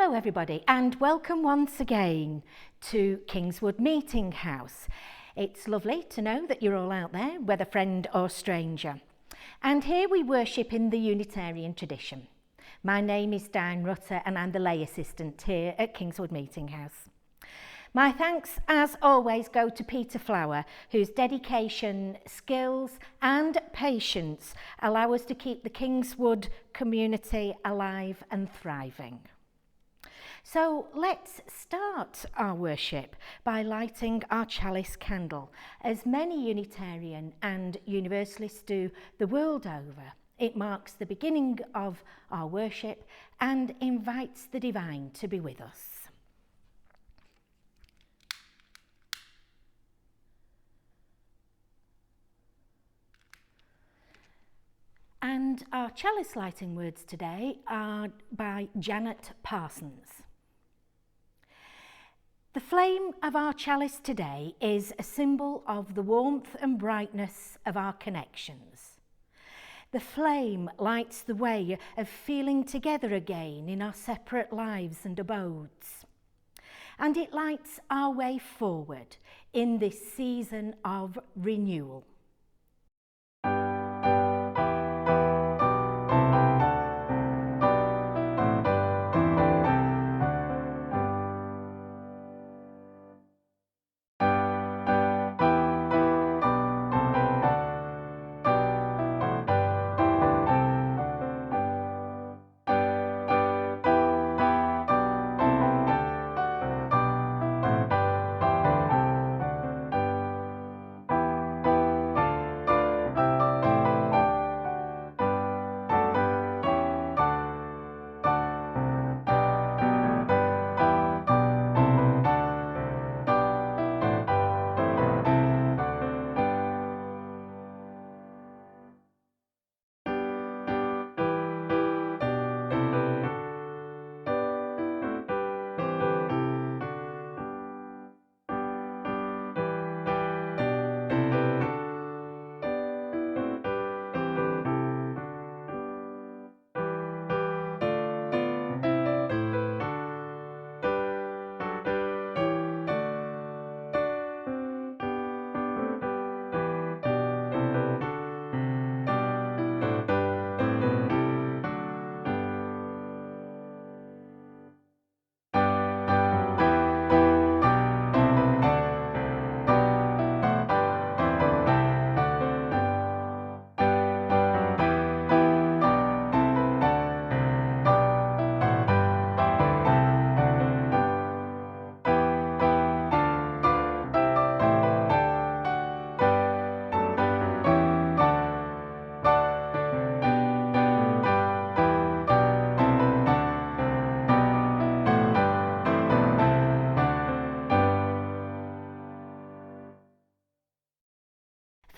Hello everybody and welcome once again to Kingswood Meeting House. It's lovely to know that you're all out there, whether friend or stranger. And here we worship in the Unitarian tradition. My name is Diane Rutter and I'm the lay assistant here at Kingswood Meeting House. My thanks, as always, go to Peter Flower, whose dedication, skills and patience allow us to keep the Kingswood community alive and thriving. So let's start our worship by lighting our chalice candle, as many Unitarian and Universalists do the world over. It marks the beginning of our worship and invites the divine to be with us. And our chalice lighting words today are by Janet Parsons. The flame of our chalice today is a symbol of the warmth and brightness of our connections. The flame lights the way of feeling together again in our separate lives and abodes. And it lights our way forward in this season of renewal.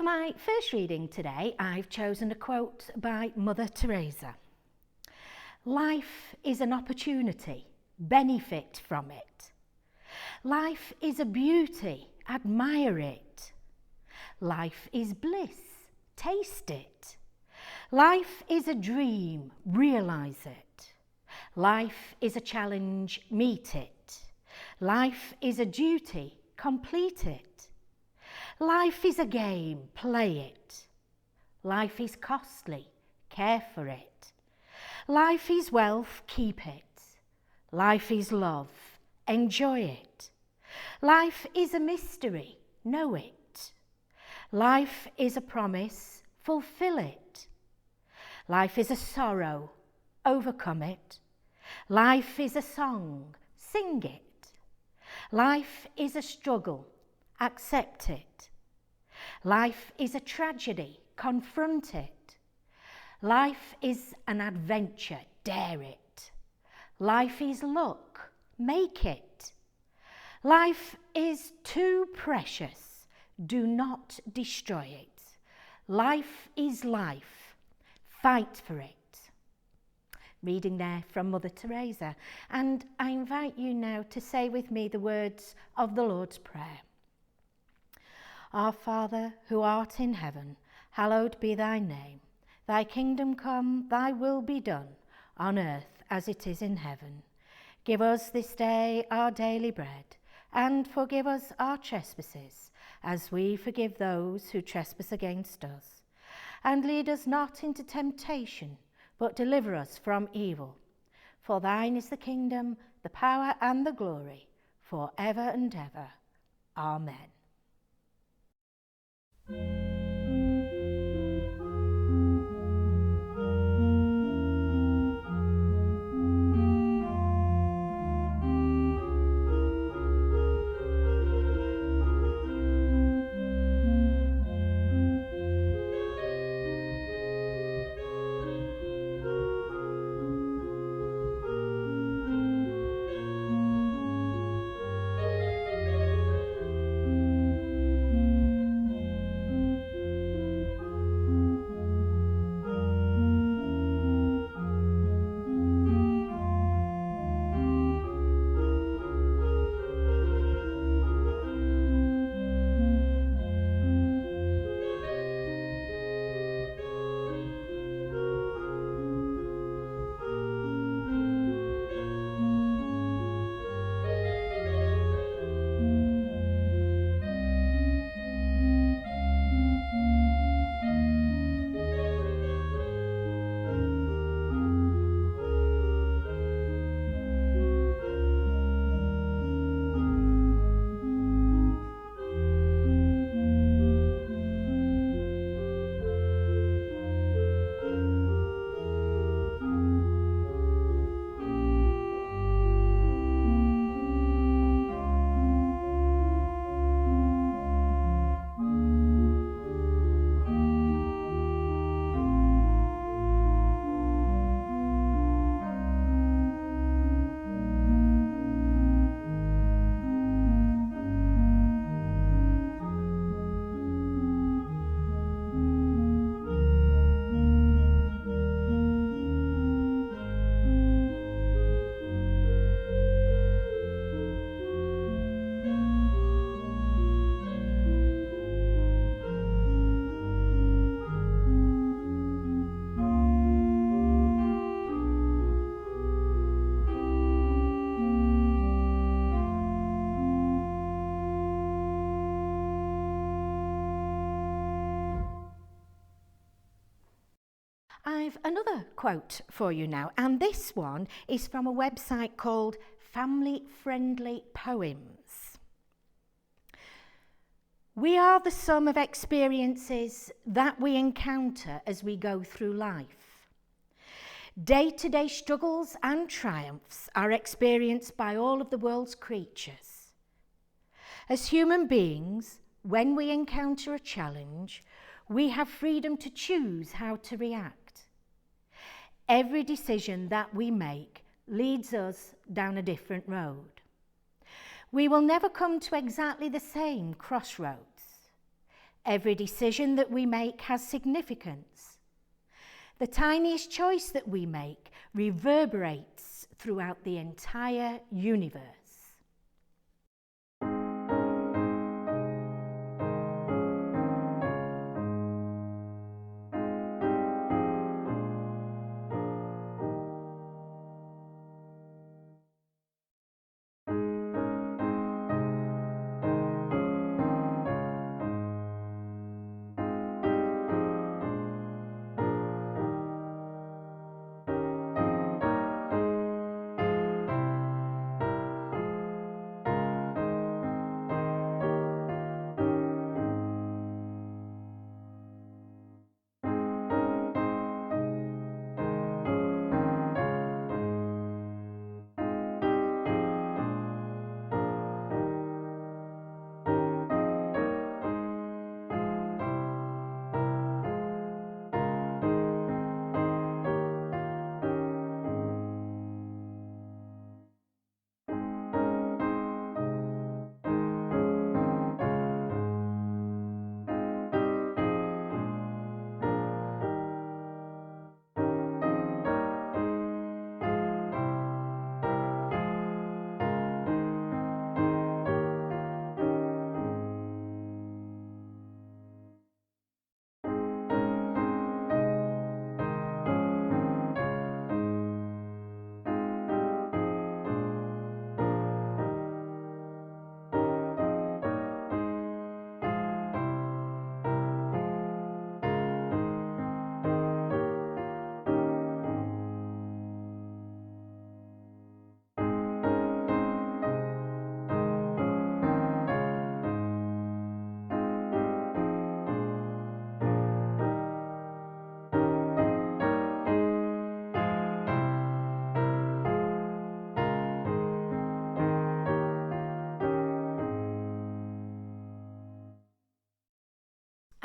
For my first reading today, I've chosen a quote by Mother Teresa. Life is an opportunity, benefit from it. Life is a beauty, admire it. Life is bliss, taste it. Life is a dream, realise it. Life is a challenge, meet it. Life is a duty, complete it. Life is a game, play it. Life is costly, care for it. Life is wealth, keep it. Life is love, enjoy it. Life is a mystery, know it. Life is a promise, fulfill it. Life is a sorrow, overcome it. Life is a song, sing it. Life is a struggle, accept it. Life is a tragedy, confront it. Life is an adventure, dare it. Life is luck, make it. Life is too precious, do not destroy it. Life is life, fight for it. Reading there from Mother Teresa, and I invite you now to say with me the words of the Lord's Prayer. Our Father, who art in heaven, hallowed be thy name. Thy kingdom come, thy will be done, on earth as it is in heaven. Give us this day our daily bread, and forgive us our trespasses, as we forgive those who trespass against us. And lead us not into temptation, but deliver us from evil. For thine is the kingdom, the power, and the glory, for ever and ever. Amen. I've another quote for you now, and this one is from a website called Family Friendly Poems. We are the sum of experiences that we encounter as we go through life. Day-to-day struggles and triumphs are experienced by all of the world's creatures. As human beings, when we encounter a challenge, we have freedom to choose how to react. Every decision that we make leads us down a different road. We will never come to exactly the same crossroads. Every decision that we make has significance. The tiniest choice that we make reverberates throughout the entire universe.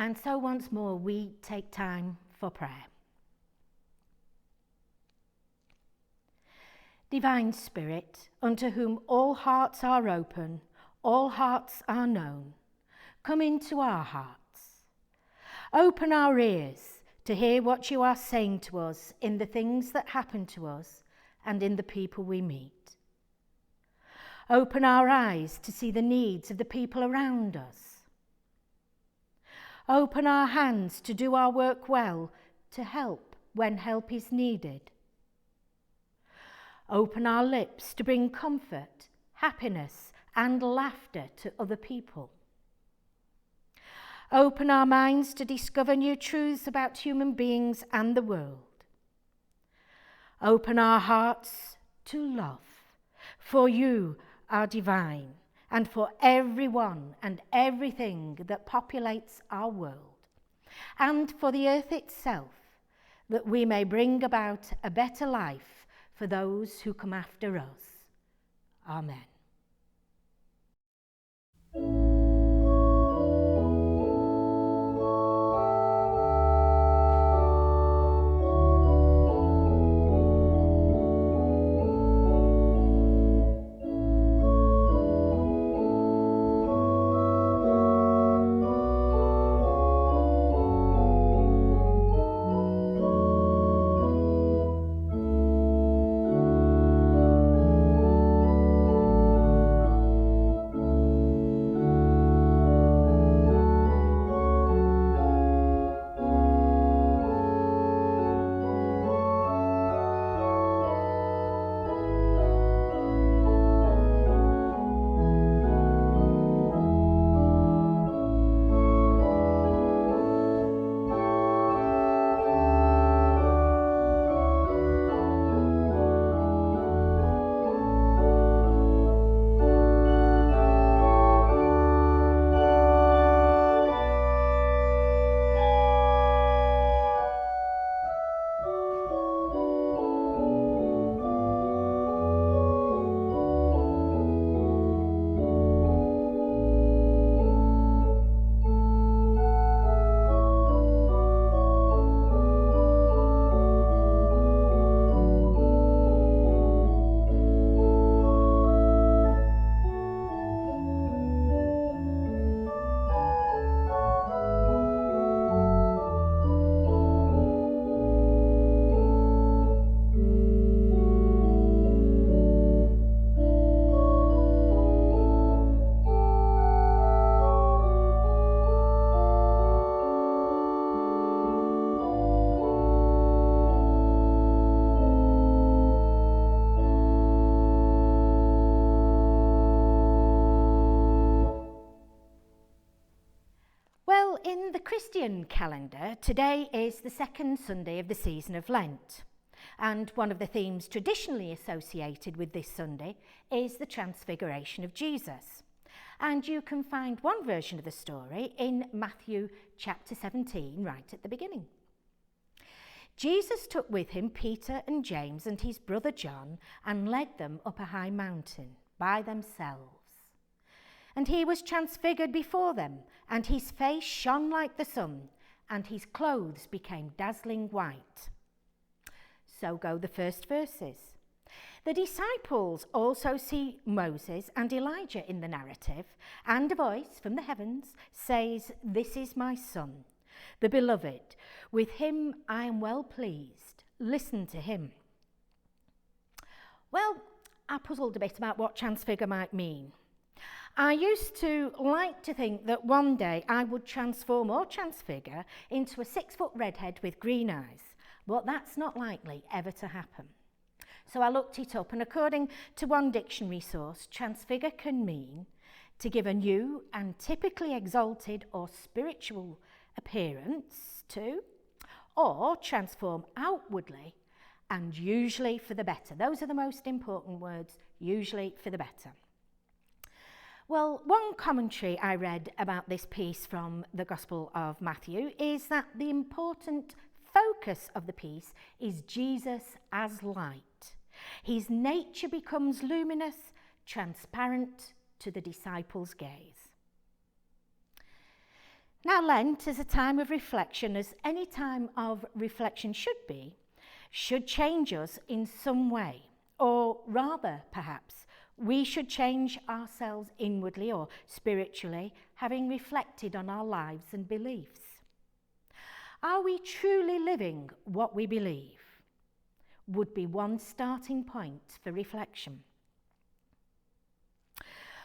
And so once more we take time for prayer. Divine Spirit, unto whom all hearts are open, all hearts are known, come into our hearts. Open our ears to hear what you are saying to us in the things that happen to us and in the people we meet. Open our eyes to see the needs of the people around us. Open our hands to do our work well, to help when help is needed. Open our lips to bring comfort, happiness, and laughter to other people. Open our minds to discover new truths about human beings and the world. Open our hearts to love, for you are divine, and for everyone and everything that populates our world, and for the earth itself, that we may bring about a better life for those who come after us. Amen. In the Christian calendar, today is the second Sunday of the season of Lent, and one of the themes traditionally associated with this Sunday is the Transfiguration of Jesus. And you can find one version of the story in Matthew chapter 17, right at the beginning. Jesus took with him Peter and James and his brother John and led them up a high mountain by themselves. And he was transfigured before them, and his face shone like the sun, and his clothes became dazzling white. So go the first verses. The disciples also see Moses and Elijah in the narrative, and a voice from the heavens says, "This is my son, the beloved. With him I am well pleased. Listen to him." Well, I puzzled a bit about what transfigure might mean. I used to like to think that one day I would transform or transfigure into a 6-foot redhead with green eyes, but that's not likely ever to happen. So I looked it up, and according to one dictionary source, transfigure can mean to give a new and typically exalted or spiritual appearance to, or transform outwardly and usually for the better. Those are the most important words, usually for the better. Well, one commentary I read about this piece from the Gospel of Matthew is that the important focus of the piece is Jesus as light. His nature becomes luminous, transparent to the disciples' gaze. Now, Lent is a time of reflection, as any time of reflection should be, should change us in some way. Or rather, perhaps, we should change ourselves inwardly or spiritually, having reflected on our lives and beliefs. Are we truly living what we believe? Would be one starting point for reflection.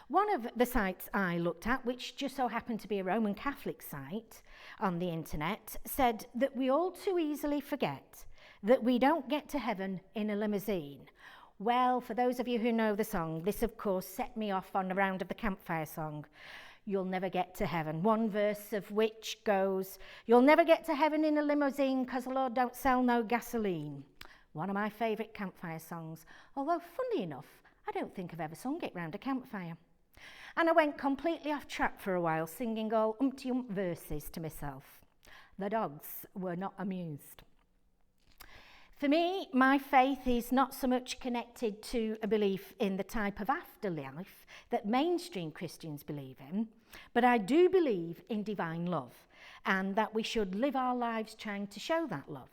One of the sites I looked at, which just so happened to be a Roman Catholic site on the internet, said that we all too easily forget that we don't get to heaven in a limousine. Well, for those of you who know the song, this of course set me off on a round of the campfire song. You'll never get to heaven. One verse of which goes, "You'll never get to heaven in a limousine 'cause the Lord don't sell no gasoline." One of my favourite campfire songs, although funny enough, I don't think I've ever sung it round a campfire. And I went completely off track for a while, singing all umpty-ump verses to myself. The dogs were not amused. For me, my faith is not so much connected to a belief in the type of afterlife that mainstream Christians believe in, but I do believe in divine love and that we should live our lives trying to show that love.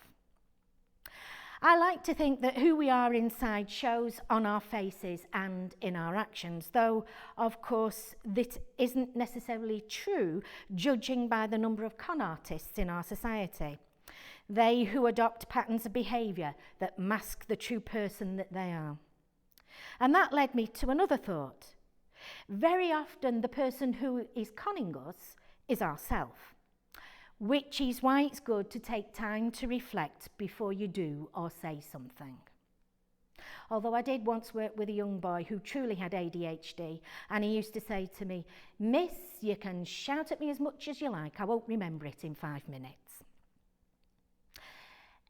I like to think that who we are inside shows on our faces and in our actions, though, of course, that isn't necessarily true, judging by the number of con artists in our society. They who adopt patterns of behaviour that mask the true person that they are. And that led me to another thought. Very often the person who is conning us is ourselves, which is why it's good to take time to reflect before you do or say something. Although I did once work with a young boy who truly had ADHD, and he used to say to me, "Miss, you can shout at me as much as you like, I won't remember it in 5 minutes."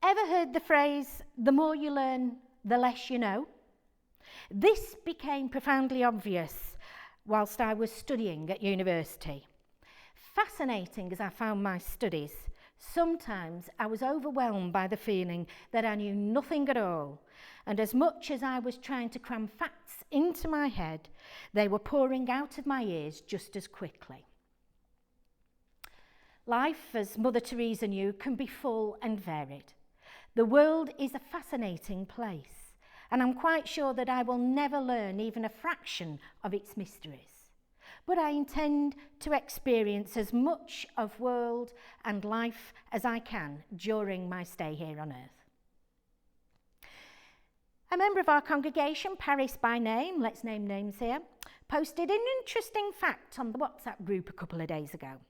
Ever heard the phrase, "the more you learn, the less you know"? This became profoundly obvious whilst I was studying at university. Fascinating as I found my studies, sometimes I was overwhelmed by the feeling that I knew nothing at all, and as much as I was trying to cram facts into my head, they were pouring out of my ears just as quickly. Life, as Mother Teresa knew, can be full and varied. The world is a fascinating place, and I'm quite sure that I will never learn even a fraction of its mysteries. But I intend to experience as much of world and life as I can during my stay here on earth. A member of our congregation, Paris by name, let's name names here, posted an interesting fact on the WhatsApp group a couple of days ago.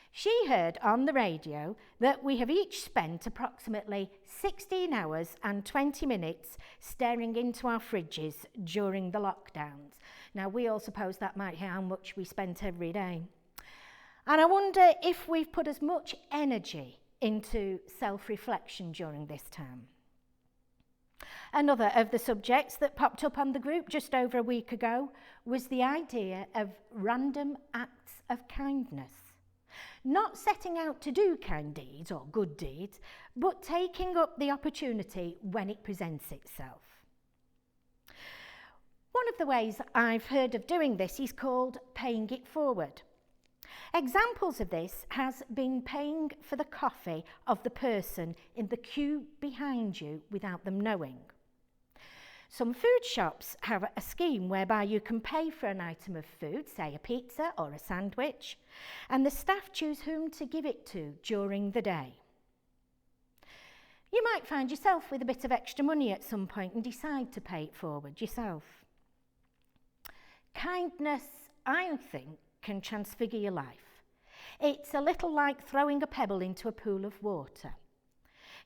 She heard on the radio that we have each spent approximately 16 hours and 20 minutes staring into our fridges during the lockdowns. Now, we all suppose that might be how much we spent every day. And I wonder if we've put as much energy into self-reflection during this time. Another of the subjects that popped up on the group just over a week ago was the idea of random acts of kindness. Not setting out to do kind deeds or good deeds, but taking up the opportunity when it presents itself. One of the ways I've heard of doing this is called paying it forward. Examples of this has been paying for the coffee of the person in the queue behind you without them knowing. Some food shops have a scheme whereby you can pay for an item of food, say a pizza or a sandwich, and the staff choose whom to give it to during the day. You might find yourself with a bit of extra money at some point and decide to pay it forward yourself. Kindness, I think, can transfigure your life. It's a little like throwing a pebble into a pool of water.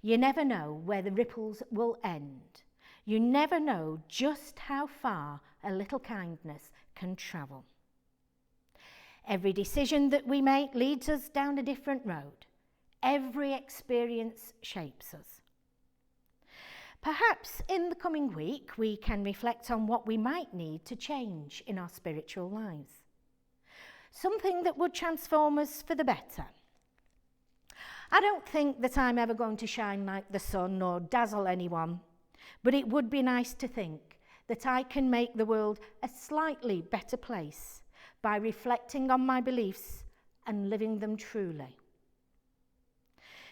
You never know where the ripples will end. You never know just how far a little kindness can travel. Every decision that we make leads us down a different road. Every experience shapes us. Perhaps in the coming week we can reflect on what we might need to change in our spiritual lives. Something that would transform us for the better. I don't think that I'm ever going to shine like the sun or dazzle anyone. But it would be nice to think that I can make the world a slightly better place by reflecting on my beliefs, and living them truly.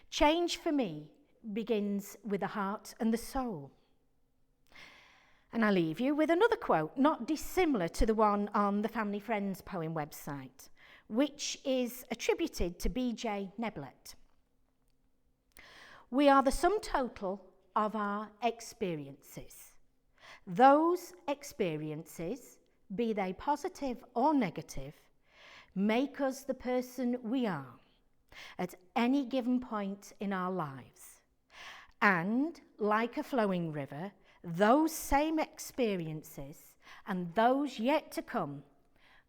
Change for me begins with the heart and the soul. And I leave you with another quote, not dissimilar to the one on the Family Friends poem website, which is attributed to B.J. Neblett. We are the sum total of our experiences. Those experiences, be they positive or negative, make us the person we are at any given point in our lives. And like a flowing river, those same experiences and those yet to come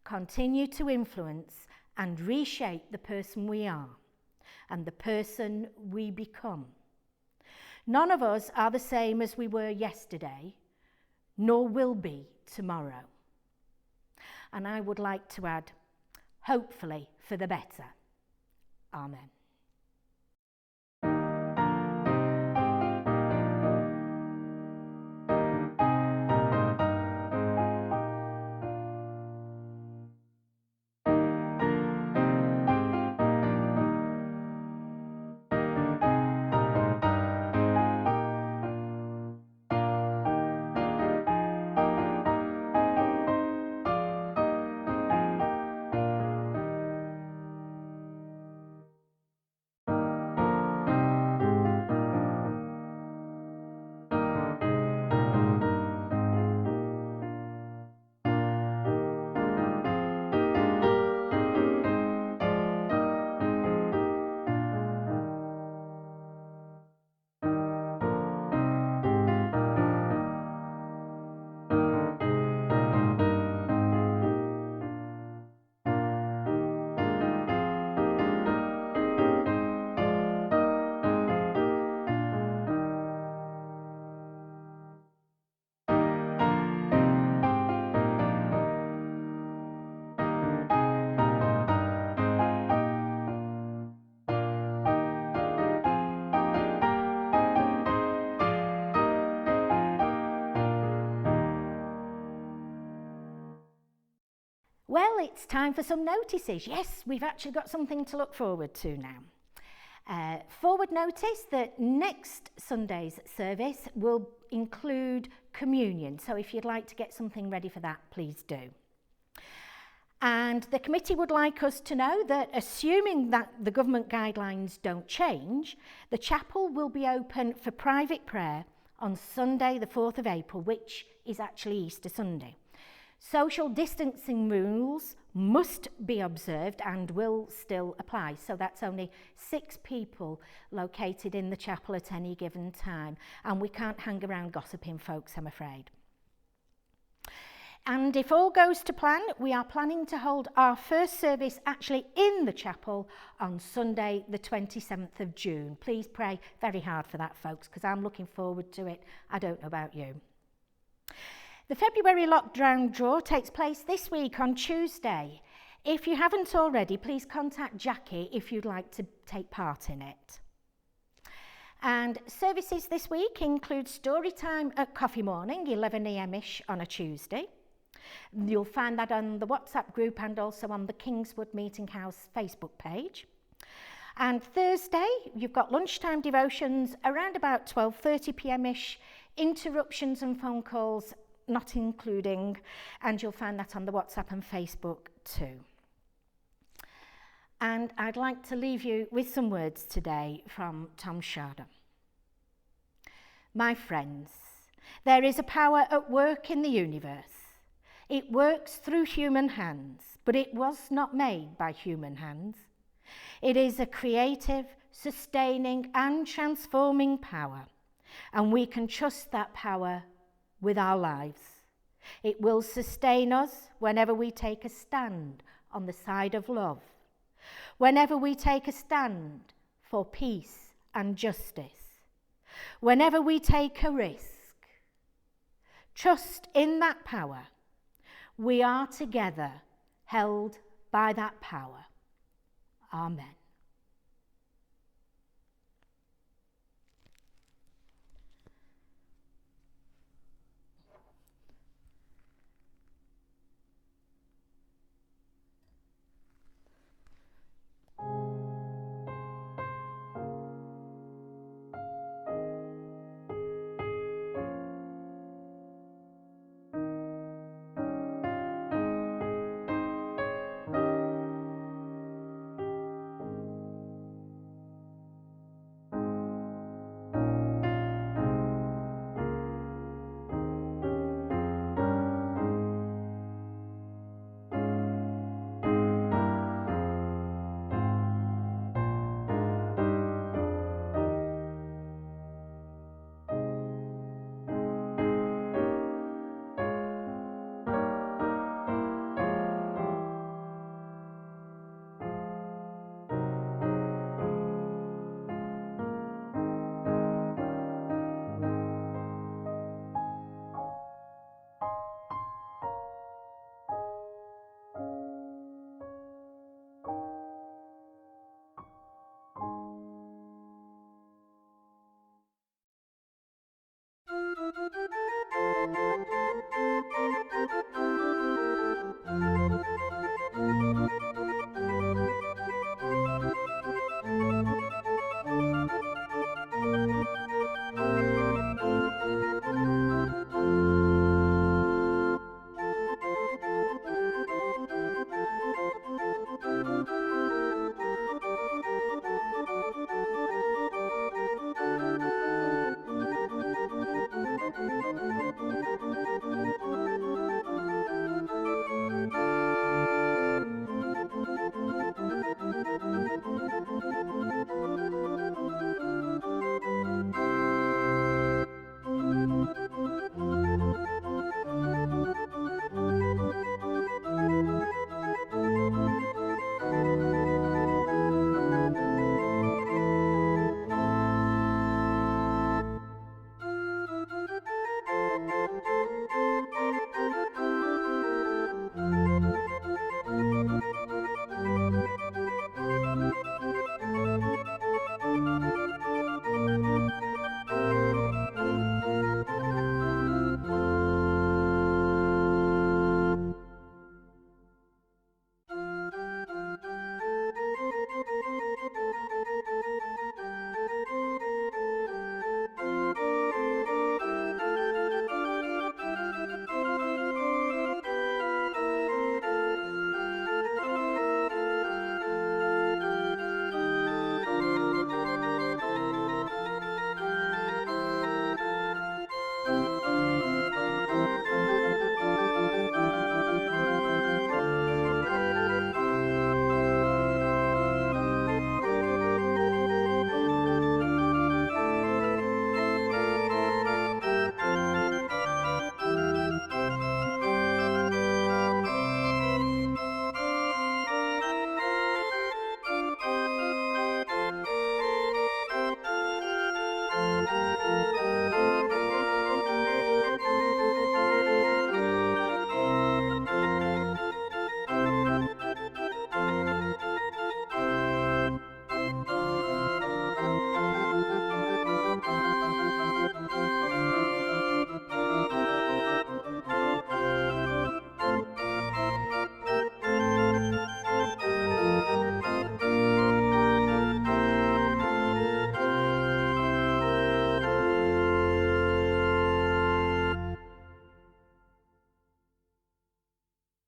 continue to influence and reshape the person we are and the person we become. None of us are the same as we were yesterday, nor will be tomorrow. And I would like to add, hopefully for the better. Amen. Well, it's time for some notices. Yes, we've actually got something to look forward to now. Forward notice that next Sunday's service will include communion. So if you'd like to get something ready for that, please do. And the committee would like us to know that assuming that the government guidelines don't change, the chapel will be open for private prayer on Sunday the 4th of April, which is actually Easter Sunday. Social distancing rules must be observed and will still apply. So that's only 6 people located in the chapel at any given time. And we can't hang around gossiping, folks, I'm afraid. And if all goes to plan, we are planning to hold our first service actually in the chapel on Sunday the 27th of June. Please pray very hard for that, folks, because I'm looking forward to it. I don't know about you. The February lockdown draw takes place this week on Tuesday. If you haven't already, please contact Jackie if you'd like to take part in it. And services this week include story time at coffee morning, 11 a.m.ish on a Tuesday. You'll find that on the WhatsApp group and also on the Kingswood Meeting House Facebook page. And Thursday, you've got lunchtime devotions around about 12:30 p.m.ish, interruptions and phone calls not including, and you'll find that on the WhatsApp and Facebook too. And I'd like to leave you with some words today from Tom Sharder. My friends, there is a power at work in the universe. It works through human hands, but it was not made by human hands. It is a creative, sustaining and transforming power, and we can trust that power with our lives. It will sustain us whenever we take a stand on the side of love, whenever we take a stand for peace and justice, whenever we take a risk. Trust in that power. We are together held by that power. Amen.